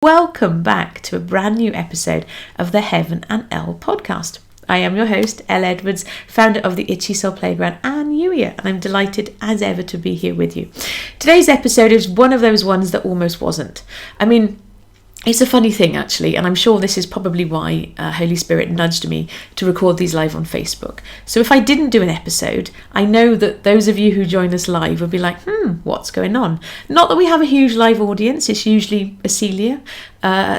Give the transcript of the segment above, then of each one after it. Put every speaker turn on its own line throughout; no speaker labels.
Welcome back to a brand new episode of the Heaven and Elle podcast. I am your host, Elle Edwards, founder of the Itchy Soul Playground and Yuya, and I'm delighted as ever to be here with you. Today's episode is one of those ones that almost wasn't. It's a funny thing actually, and I'm sure this is probably why Holy Spirit nudged me to record these live on Facebook. So if I didn't do an episode, I know that those of you who join us live will be like, what's going on? Not that we have a huge live audience, it's usually Celia,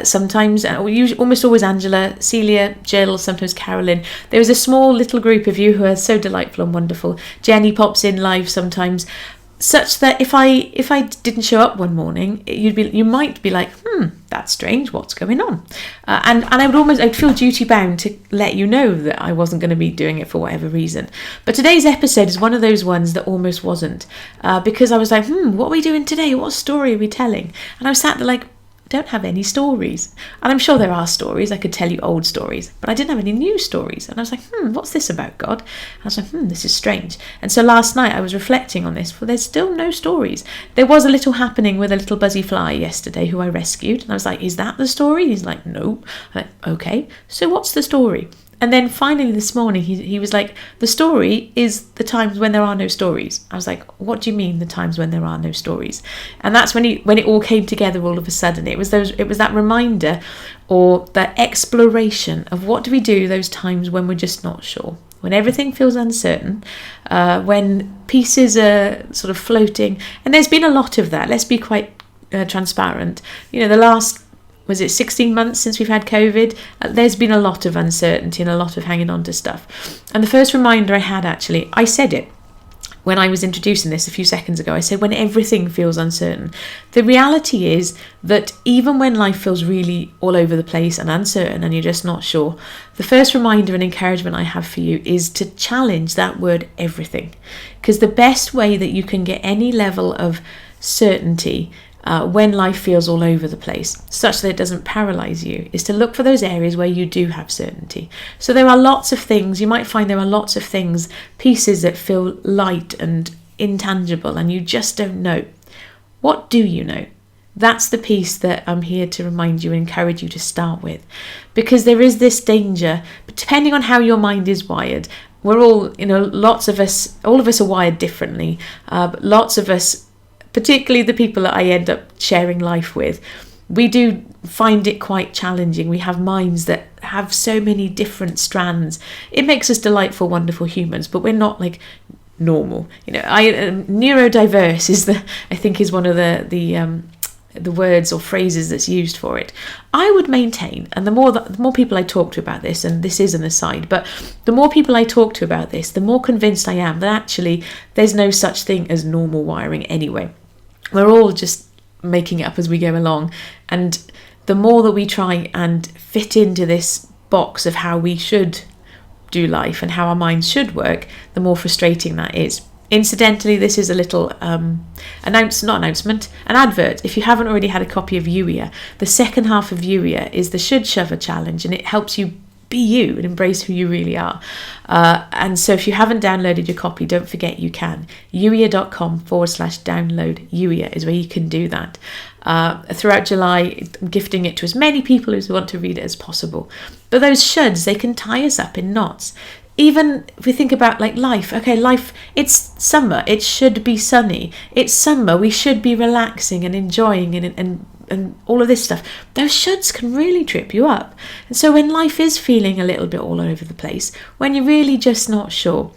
sometimes, almost always Angela, Celia, Jill, sometimes Carolyn. There's a small little group of you who are so delightful and wonderful. Jenny pops in live sometimes, such that if I didn't show up one morning, you might be like, that's strange, what's going on? And I'd feel duty bound to let you know that I wasn't going to be doing it for whatever reason. But today's episode is one of those ones that almost wasn't, because I was like, what are we doing today? What story are we telling? And I was sat there like, don't have any stories. And I'm sure there are stories. I could tell you old stories, but I didn't have any new stories. And I was like, what's this about, God? And I was like, this is strange. And so last night I was reflecting on this. Well, there's still no stories. There was a little happening with a little buzzy fly yesterday who I rescued. And I was like, is that the story? He's like, no. I'm like, okay, so what's the story? And then finally this morning, he was like, the story is the times when there are no stories. I was like, what do you mean the times when there are no stories? And that's when it all came together all of a sudden. It was that reminder or that exploration of what do we do those times when we're just not sure, when everything feels uncertain, when pieces are sort of floating. And there's been a lot of that. Let's be quite transparent. The last 16 months since we've had COVID, there's been a lot of uncertainty and a lot of hanging on to stuff. And the first reminder I had, actually, I said it when I was introducing this a few seconds ago. I said, when everything feels uncertain. The reality is that even when life feels really all over the place and uncertain and you're just not sure, the first reminder and encouragement I have for you is to challenge that word everything. Because the best way that you can get any level of certainty when life feels all over the place, such that it doesn't paralyze you, is to look for those areas where you do have certainty. So there are lots of things, you might find there are lots of things, pieces that feel light and intangible and you just don't know. What do you know? That's the piece that I'm here to remind you and encourage you to start with. Because there is this danger, but depending on how your mind is wired, we're all, all of us are wired differently, but lots of us, particularly the people that I end up sharing life with, we do find it quite challenging. We have minds that have so many different strands. It makes us delightful, wonderful humans, but we're not like normal. Neurodiverse is one of the words or phrases that's used for it. I would maintain, and the more people I talk to about this, and this is an aside, but the more people I talk to about this, the more convinced I am that actually there's no such thing as normal wiring anyway. We're all just making it up as we go along. And the more that we try and fit into this box of how we should do life and how our minds should work, the more frustrating that is. Incidentally, this is a little an advert. If you haven't already had a copy of Yuya, the second half of Yuya is the Should Shover challenge, and it helps you be you and embrace who you really are. And so if you haven't downloaded your copy, don't forget you can. Yuya.com/download Yuya is where you can do that. Throughout July, I'm gifting it to as many people who want to read it as possible. But those shoulds, they can tie us up in knots. Even if we think about like life, it's summer, it should be sunny. It's summer, we should be relaxing and enjoying and all of this stuff. Those shoulds can really trip you up. And so when life is feeling a little bit all over the place, when you're really just not sure,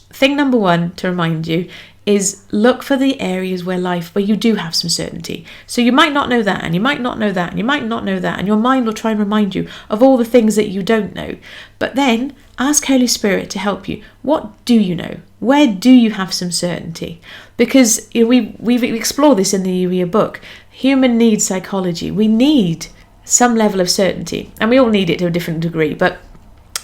thing number one to remind you is look for the areas where you do have some certainty. So you might not know that, and you might not know that, and you might not know that, and your mind will try and remind you of all the things that you don't know. But then ask Holy Spirit to help you. What do you know? Where do you have some certainty? Because we've explored this in the Yuya book. Human needs psychology. We need some level of certainty, and we all need it to a different degree, but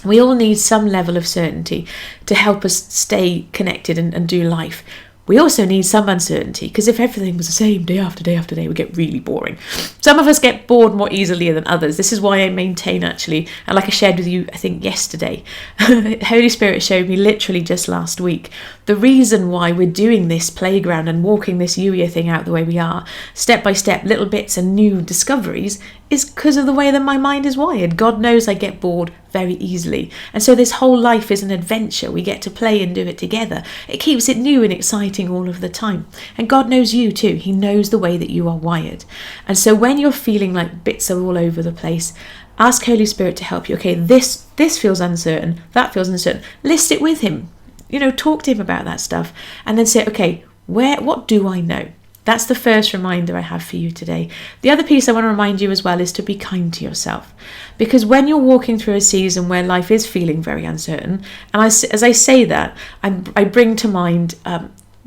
we all need some level of certainty to help us stay connected and do life. We also need some uncertainty, because if everything was the same day after day after day, it would get really boring. Some of us get bored more easily than others. This is why I maintain, actually, and like I shared with you, I think yesterday, Holy Spirit showed me literally just last week, the reason why we're doing this playground and walking this Yuya thing out the way we are, step by step, little bits and new discoveries, is because of the way that my mind is wired. God knows I get bored very easily. And so this whole life is an adventure. We get to play and do it together. It keeps it new and exciting all of the time. And God knows you too. He knows the way that you are wired. And so when you're feeling like bits are all over the place, ask Holy Spirit to help you. Okay, this feels uncertain. That feels uncertain. List it with him. Talk to him about that stuff. And then say, okay, what do I know? That's the first reminder I have for you today. The other piece I want to remind you as well is to be kind to yourself. Because when you're walking through a season where life is feeling very uncertain, and as I say that, I bring to mind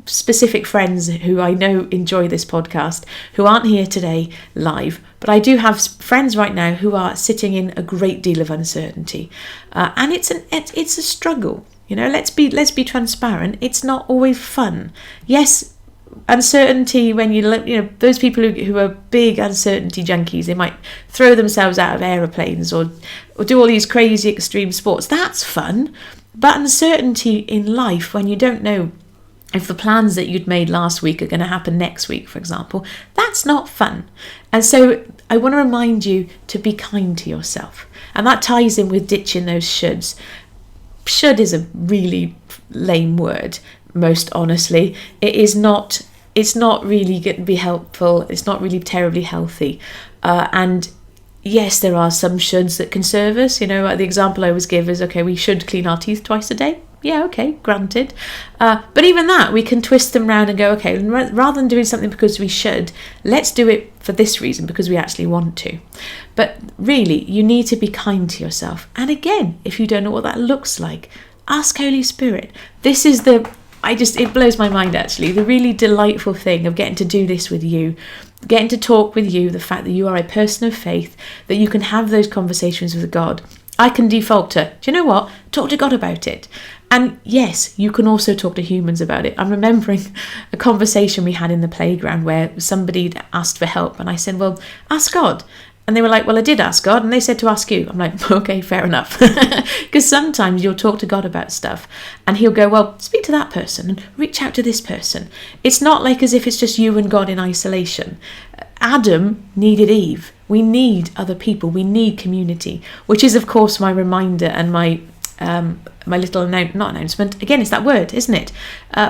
specific friends who I know enjoy this podcast, who aren't here today live, but I do have friends right now who are sitting in a great deal of uncertainty. And it's a struggle. Let's be transparent. It's not always fun. Yes, uncertainty, when those people who are big uncertainty junkies, they might throw themselves out of aeroplanes or do all these crazy extreme sports. That's fun. But uncertainty in life, when you don't know if the plans that you'd made last week are going to happen next week, for example, that's not fun. And so I want to remind you to be kind to yourself. And that ties in with ditching those shoulds. Should is a really lame word, most honestly. It's not really going to be helpful. It's not really terribly healthy. And yes, there are some shoulds that can serve us. The example I always give is, okay, we should clean our teeth twice a day. Yeah, okay, granted. But even that, we can twist them round and go, okay, rather than doing something because we should, let's do it for this reason, because we actually want to. But really, you need to be kind to yourself. And again, if you don't know what that looks like, ask Holy Spirit. This is it blows my mind actually, the really delightful thing of getting to do this with you, getting to talk with you, the fact that you are a person of faith, that you can have those conversations with God. I can default to, do you know what? Talk to God about it. And yes, you can also talk to humans about it. I'm remembering a conversation we had in the playground where somebody asked for help and I said, well, ask God. And they were like, well, I did ask God. And they said to ask you. I'm like, okay, fair enough. Because sometimes you'll talk to God about stuff and he'll go, well, speak to that person and reach out to this person. It's not like as if it's just you and God in isolation. Adam needed Eve. We need other people. We need community, which is, of course, my reminder and my little not announcement. Again, it's that word, isn't it?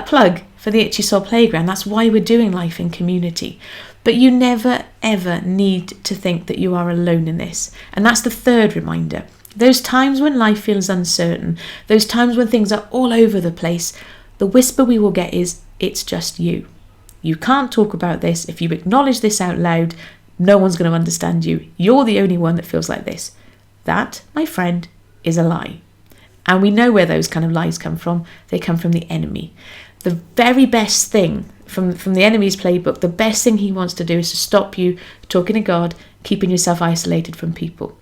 Plug for the Itchy Soul Playground. That's why we're doing life in community. But you never, ever need to think that you are alone in this. And that's the third reminder. Those times when life feels uncertain, those times when things are all over the place, the whisper we will get is, it's just you. You can't talk about this. If you acknowledge this out loud, no one's going to understand you. You're the only one that feels like this. That, my friend, is a lie. And we know where those kind of lies come from. They come from the enemy. The very best thing from the enemy's playbook, the best thing he wants to do is to stop you talking to God, keeping yourself isolated from people.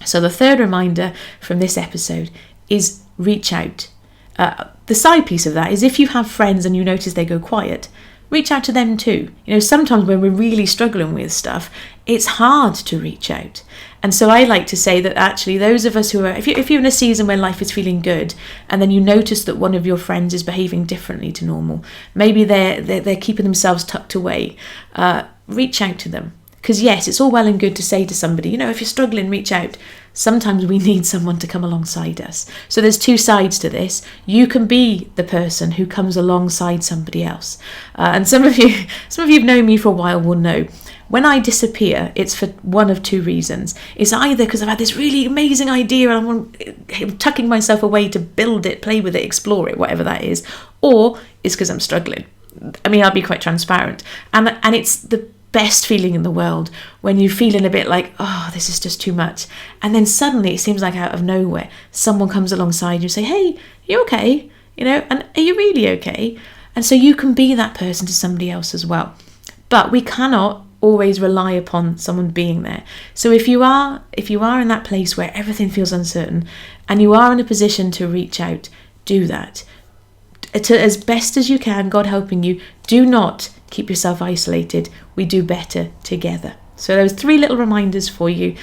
So the third reminder from this episode is reach out. The side piece of that is if you have friends and you notice they go quiet, reach out to them too. Sometimes when we're really struggling with stuff, it's hard to reach out. And so I like to say that actually those of us who are, if you're in a season where life is feeling good and then you notice that one of your friends is behaving differently to normal, maybe they're keeping themselves tucked away, reach out to them. Because yes, it's all well and good to say to somebody, if you're struggling, reach out. Sometimes we need someone to come alongside us. So there's two sides to this. You can be the person who comes alongside somebody else. And some of you've known me for a while will know. When I disappear, it's for one of two reasons. It's either because I've had this really amazing idea and I'm tucking myself away to build it, play with it, explore it, whatever that is, or it's because I'm struggling. I mean, I'll be quite transparent. And it's the best feeling in the world when you're feeling a bit like, oh, this is just too much. And then suddenly it seems like out of nowhere, someone comes alongside you and say, hey, you okay? And are you really okay? And so you can be that person to somebody else as well. But we cannot always rely upon someone being there. So if you are in that place where everything feels uncertain and you are in a position to reach out, do that. As best as you can, God helping you, do not keep yourself isolated. We do better together. So those 3 little reminders for you.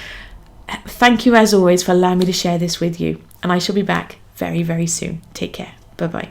Thank you as always for allowing me to share this with you. And I shall be back very, very soon. Take care. Bye-bye.